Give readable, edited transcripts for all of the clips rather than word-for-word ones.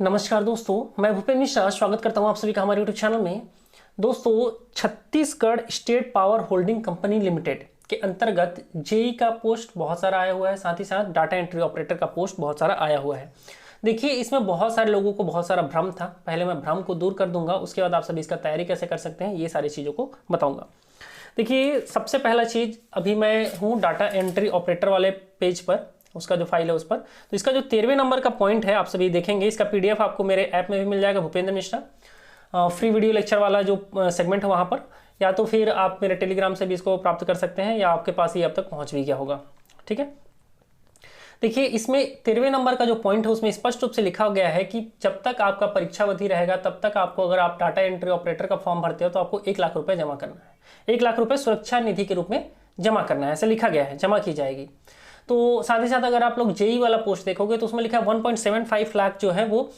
नमस्कार दोस्तों, मैं भूपेंद्र मिश्रा स्वागत करता हूं आप सभी का हमारे यूट्यूब चैनल में। दोस्तों, Chhattisgarh state power holding company limited के अंतर्गत जेई का पोस्ट बहुत सारा आया हुआ है, साथ ही साथ डाटा एंट्री ऑपरेटर का पोस्ट बहुत सारा आया हुआ है। देखिए, इसमें बहुत सारे लोगों को बहुत सारा भ्रम था। पहले मैं भ्रम को दूर कर दूंगा, उसके बाद आप सभी इसका तैयारी कैसे कर सकते हैं ये सारी चीज़ों को बताऊंगा। देखिए, सबसे पहला चीज़, अभी मैं हूँ डाटा एंट्री ऑपरेटर वाले पेज पर, उसका जो फाइल है उस पर। तो इसका जो 13वें नंबर का पॉइंट है आप सभी देखेंगे, इसका पीडीएफ आपको मेरे ऐप में भी मिल जाएगा, Bhupendra Mishra free video lecture वाला जो सेगमेंट है वहाँ पर, या तो फिर आप मेरे टेलीग्राम से भी इसको प्राप्त कर सकते हैं, या आपके पास ही अब तक पहुँच भी गया होगा। ठीक है, देखिए, इसमें 13वें नंबर का जो पॉइंट है उसमें स्पष्ट रूप से लिखा गया है कि जब तक आपका परीक्षावधि रहेगा तब तक आपको, अगर आप डाटा एंट्री ऑपरेटर का फॉर्म भरते हो तो आपको 1 लाख रुपए जमा करना है। 1 लाख रुपए सुरक्षा निधि के रूप में जमा करना है, ऐसा लिखा गया है, जमा की जाएगी। तो साथ ही साथ अगर आप लोग जेई वाला पोस्ट देखोगे तो उसमें लिखा है 1.75 लाख जो है वो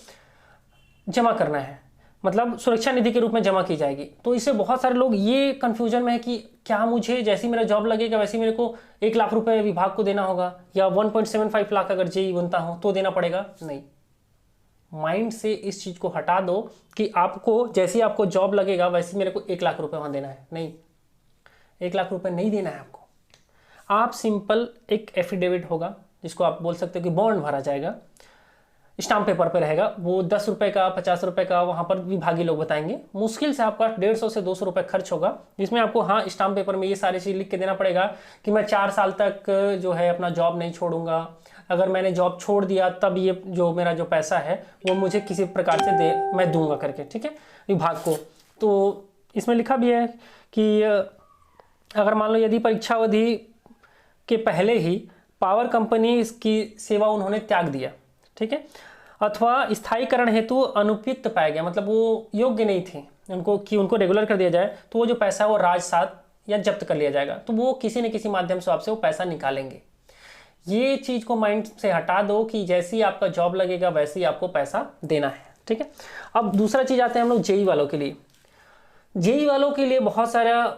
जमा करना है, मतलब सुरक्षा निधि के रूप में जमा की जाएगी। तो इससे बहुत सारे लोग ये कंफ्यूजन में है कि क्या मुझे जैसे मेरा जॉब लगेगा वैसे मेरे को 1 लाख रुपए विभाग को देना होगा, या 1.75 लाख अगर जेई बनता हूं तो देना पड़ेगा। नहीं, माइंड से इस चीज को हटा दो कि आपको जैसे आपको जॉब लगेगा वैसे मेरे को 1 लाख रुपए वहां देना है। नहीं, 1 लाख रुपए नहीं देना है आपको। आप सिंपल एक एफिडेविट होगा, जिसको आप बोल सकते हो कि बॉन्ड भरा जाएगा, स्टाम्प पेपर पे रहेगा, वो 10 रुपए का 50 रुपए का वहां पर विभागीय लोग बताएंगे। मुश्किल से आपका 150 से 200 रुपए खर्च होगा, जिसमें आपको हाँ स्टाम्प पेपर में ये सारी चीज लिख के देना पड़ेगा कि मैं 4 साल तक जो है अपना जॉब नहीं छोड़ूंगा, अगर मैंने जॉब छोड़ दिया तब ये जो मेरा जो पैसा है वो मुझे किसी प्रकार से मैं दूंगा करके। ठीक है, विभाग को। तो इसमें लिखा भी है कि अगर मान लो यदि परीक्षावधि के पहले ही पावर कंपनी की सेवा उन्होंने त्याग दिया, ठीक है, अथवा स्थायीकरण हेतु अनुपयुक्त पाया गया, मतलब वो योग्य नहीं थे उनको रेगुलर कर दिया जाए, तो वो जो पैसा है वो राजसात या जब्त कर लिया जाएगा। तो वो किसी न किसी माध्यम से आपसे वो पैसा निकालेंगे। ये चीज को माइंड से हटा दो कि जैसे ही आपका जॉब लगेगा वैसे ही आपको पैसा देना है। ठीक है, अब दूसरा चीज आते हैं हम लोग जेई वालों के लिए। जेई वालों के लिए बहुत सारा,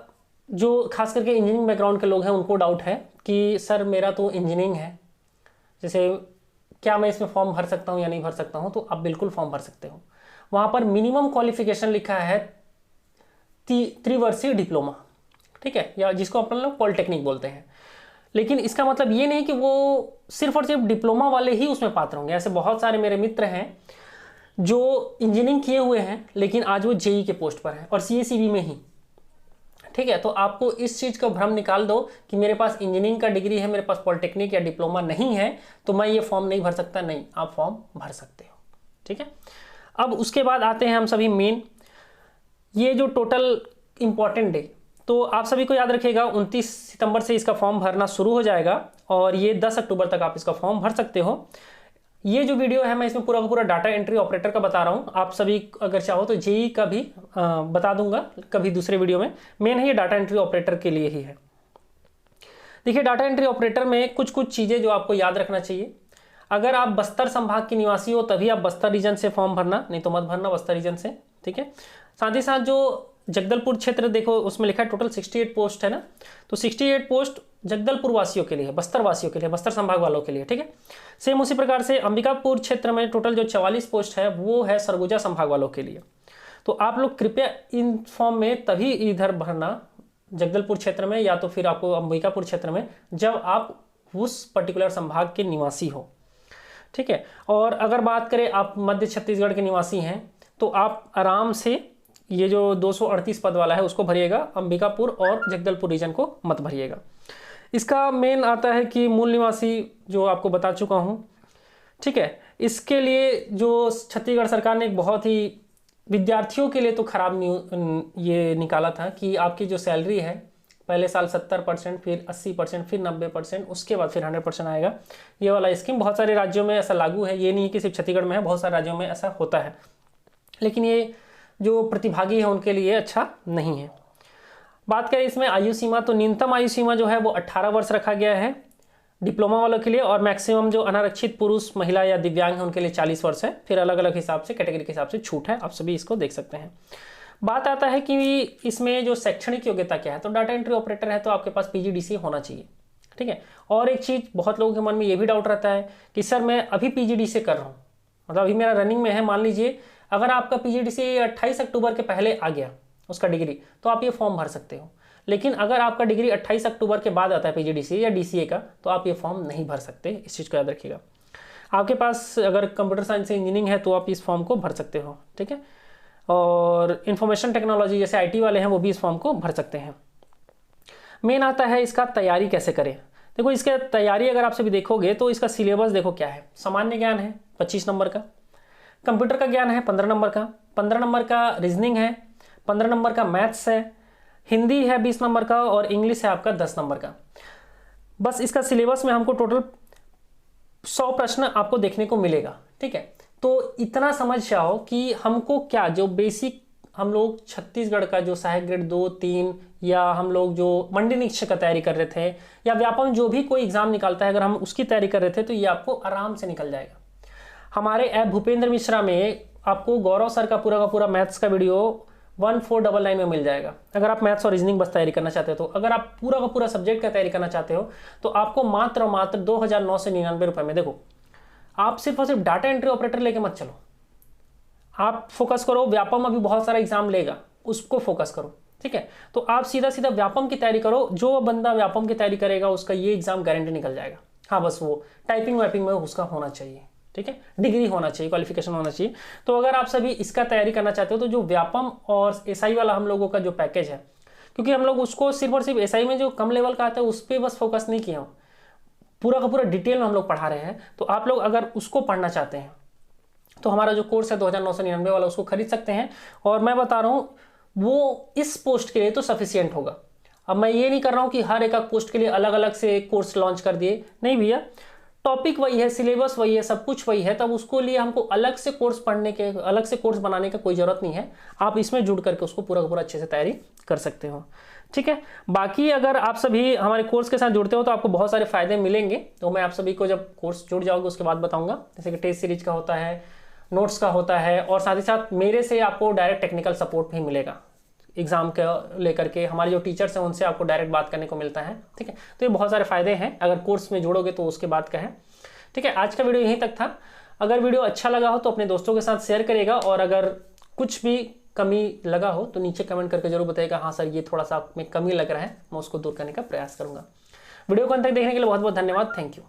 जो खास करके इंजीनियरिंग बैकग्राउंड के लोग हैं उनको डाउट है कि सर मेरा तो इंजीनियरिंग है, जैसे क्या मैं इसमें फॉर्म भर सकता हूँ या नहीं भर सकता हूँ। तो आप बिल्कुल फॉर्म भर सकते हो। वहाँ पर मिनिमम क्वालिफिकेशन लिखा है त्रिवर्षीय डिप्लोमा, ठीक है, या जिसको अपन लोग पॉलिटेक्निक बोलते हैं। लेकिन इसका मतलब ये नहीं कि वो सिर्फ और सिर्फ डिप्लोमा वाले ही उसमें पात्र होंगे। ऐसे बहुत सारे मेरे मित्र हैं जो इंजीनियरिंग किए हुए हैं लेकिन आज वो जेई के पोस्ट पर है और सीएसीबी में ही। ठीक है, तो आपको इस चीज का भ्रम निकाल दो कि मेरे पास इंजीनियरिंग का डिग्री है, मेरे पास पॉलिटेक्निक या डिप्लोमा नहीं है तो मैं ये फॉर्म नहीं भर सकता। नहीं, आप फॉर्म भर सकते हो। ठीक है, अब उसके बाद आते हैं हम सभी मेन, ये जो टोटल इंपॉर्टेंट डे, तो आप सभी को याद रखिएगा 29 सितंबर से इसका फॉर्म भरना शुरू हो जाएगा और ये 10 अक्टूबर तक आप इसका फॉर्म भर सकते हो। ये जो वीडियो है मैं इसमें पूरा का पूरा डाटा एंट्री ऑपरेटर का बता रहा हूँ। आप सभी अगर चाहो तो जेई का भी बता दूंगा कभी दूसरे वीडियो में। मेन है ये डाटा एंट्री ऑपरेटर के लिए ही है। देखिए, डाटा एंट्री ऑपरेटर में कुछ कुछ चीज़ें जो आपको याद रखना चाहिए। अगर आप बस्तर संभाग के निवासी हो तभी आप बस्तर रीजन से फॉर्म भरना, नहीं तो मत भरना बस्तर रीजन से। ठीक है, साथ ही साथ जो जगदलपुर क्षेत्र देखो उसमें लिखा है टोटल 68 पोस्ट है ना, तो 68 पोस्ट जगदलपुर वासियों के लिए, बस्तर वासियों के लिए, बस्तर संभाग वालों के लिए। ठीक है, सेम उसी प्रकार से अंबिकापुर क्षेत्र में टोटल जो 44 पोस्ट है वो है सरगुजा संभाग वालों के लिए। तो आप लोग कृपया इन फॉर्म में तभी इधर भरना जगदलपुर क्षेत्र में या तो फिर आपको अंबिकापुर क्षेत्र में, जब आप उस पर्टिकुलर संभाग के निवासी हो। ठीक है, और अगर बात करें आप मध्य छत्तीसगढ़ के निवासी हैं तो आप आराम से ये जो 238 पद वाला है उसको भरिएगा, अंबिकापुर और जगदलपुर रीजन को मत भरिएगा। इसका मेन आता है कि मूल निवासी जो आपको बता चुका हूँ। ठीक है, इसके लिए जो छत्तीसगढ़ सरकार ने एक बहुत ही विद्यार्थियों के लिए तो खराब ये निकाला था कि आपकी जो सैलरी है पहले साल 70%, फिर 80%, फिर 90%, उसके बाद फिर 100% आएगा। ये वाला स्कीम बहुत सारे राज्यों में ऐसा लागू है, ये नहीं कि सिर्फ छत्तीसगढ़ में है, बहुत सारे राज्यों में ऐसा होता है। लेकिन ये जो प्रतिभागी है उनके लिए अच्छा नहीं है। बात करें इसमें आयु सीमा, तो न्यूनतम आयु सीमा जो है वो 18 वर्ष रखा गया है डिप्लोमा वालों के लिए, और मैक्सिमम जो अनारक्षित पुरुष, महिला या दिव्यांग है उनके लिए 40 वर्ष है। फिर अलग अलग हिसाब से कैटेगरी के हिसाब से छूट है, आप सभी इसको देख सकते हैं। बात आता है कि इसमें जो शैक्षणिक योग्यता क्या है, तो डाटा एंट्री ऑपरेटर है तो आपके पास पीजीडीसी होना चाहिए। ठीक है, और एक चीज बहुत लोगों के मन में ये भी डाउट रहता है कि सर मैं अभी पीजीडीसी कर रहा हूँ मतलब अभी मेरा रनिंग में है, मान लीजिए अगर आपका पीजीडीसीए 28 अक्टूबर के पहले आ गया उसका डिग्री, तो आप ये फॉर्म भर सकते हो। लेकिन अगर आपका डिग्री 28 अक्टूबर के बाद आता है पीजीडीसीए या डीसीए का, तो आप ये फॉर्म नहीं भर सकते। इस चीज़ को याद रखिएगा। आपके पास अगर कंप्यूटर साइंस से इंजीनियरिंग है तो आप इस फॉर्म को भर सकते हो, ठीक है। और इंफॉर्मेशन टेक्नोलॉजी जैसे आईटी वाले हैं वो भी इस फॉर्म को भर सकते हैं। मेन आता है इसका तैयारी कैसे करें। देखो इसका तैयारी अगर आप सभी देखोगे तो इसका सिलेबस देखो क्या है। सामान्य ज्ञान है 25 नंबर का, कंप्यूटर का ज्ञान है 15 नंबर का, 15 नंबर का रीजनिंग है, 15 नंबर का मैथ्स है, हिंदी है 20 नंबर का और इंग्लिश है आपका 10 नंबर का। बस इसका सिलेबस में हमको टोटल 100 प्रश्न आपको देखने को मिलेगा, ठीक है। तो इतना समझ जाओ कि हमको क्या जो बेसिक हम लोग छत्तीसगढ़ का जो सहायक ग्रेड 2, 3 या हम लोग जो मंडी निरीक्षक का तैयारी कर रहे थे या व्यापम जो भी कोई एग्जाम निकालता है, अगर हम उसकी तैयारी कर रहे थे तो ये आपको आराम से निकल जाएगा। हमारे ऐप भूपेंद्र मिश्रा में आपको गौरव सर का पूरा मैथ्स का वीडियो 1499 में मिल जाएगा। अगर आप मैथ्स और रीजनिंग बस तैयारी करना चाहते हो तो, अगर आप पूरा का पूरा सब्जेक्ट का तैयारी करना चाहते हो तो आपको मात्र और मात्र 2999 रुपये में। देखो आप सिर्फ और सिर्फ डाटा एंट्री ऑपरेटर लेके मत चलो, आप फोकस करो व्यापम अभी बहुत सारा एग्जाम लेगा उसको फोकस करो, ठीक है। तो आप सीधा सीधा व्यापम की तैयारी करो। जो बंदा व्यापम की तैयारी करेगा उसका ये एग्जाम गारंटी निकल जाएगा। हाँ बस वो टाइपिंग वाइपिंग में उसका होना चाहिए, ठीक है, डिग्री होना चाहिए, क्वालिफिकेशन होना चाहिए। तो अगर आप सभी इसका तैयारी करना चाहते हो तो जो व्यापम और एसआई वाला हम लोगों का जो पैकेज है, क्योंकि हम लोग उसको सिर्फ और सिर्फ एसआई में जो कम लेवल का आता है उस पर बस फोकस नहीं किया, पूरा का पूरा डिटेल में हम लोग पढ़ा रहे हैं। तो आप लोग अगर उसको पढ़ना चाहते हैं तो हमारा जो कोर्स है 2999 वाला उसको खरीद सकते हैं। और मैं बता रहा हूँ वो इस पोस्ट के लिए तो सफिशियंट होगा। अब मैं ये नहीं कर रहा हूँ कि हर एक पोस्ट के लिए अलग अलग से कोर्स लॉन्च कर दिए, नहीं भैया, टॉपिक वही है, सिलेबस वही है, सब कुछ वही है। तब उसको लिए हमको अलग से कोर्स पढ़ने के, अलग से कोर्स बनाने का कोई जरूरत नहीं है। आप इसमें जुड़ करके उसको पूरा का पूरा अच्छे से तैयारी कर सकते हो, ठीक है। बाकी अगर आप सभी हमारे कोर्स के साथ जुड़ते हो तो आपको बहुत सारे फायदे मिलेंगे। तो मैं आप सभी को जब कोर्स जुड़ जाओगे उसके बाद बताऊंगा, जैसे कि टेस्ट सीरीज का होता है, नोट्स का होता है, और साथ ही साथ मेरे से आपको डायरेक्ट टेक्निकल सपोर्ट भी मिलेगा एग्जाम के लेकर के। हमारे जो टीचर्स हैं उनसे आपको डायरेक्ट बात करने को मिलता है, ठीक है। तो ये बहुत सारे फायदे हैं अगर कोर्स में जुड़ोगे तो उसके बाद का है, ठीक है। आज का वीडियो यहीं तक था। अगर वीडियो अच्छा लगा हो तो अपने दोस्तों के साथ शेयर करेगा, और अगर कुछ भी कमी लगा हो तो नीचे कमेंट करके जरूर बताइएगा, हाँ सर ये थोड़ा सा में कमी लग रहा है, मैं उसको दूर करने का प्रयास करूंगा। वीडियो को अंत तक देखने के लिए बहुत बहुत धन्यवाद। Thank you.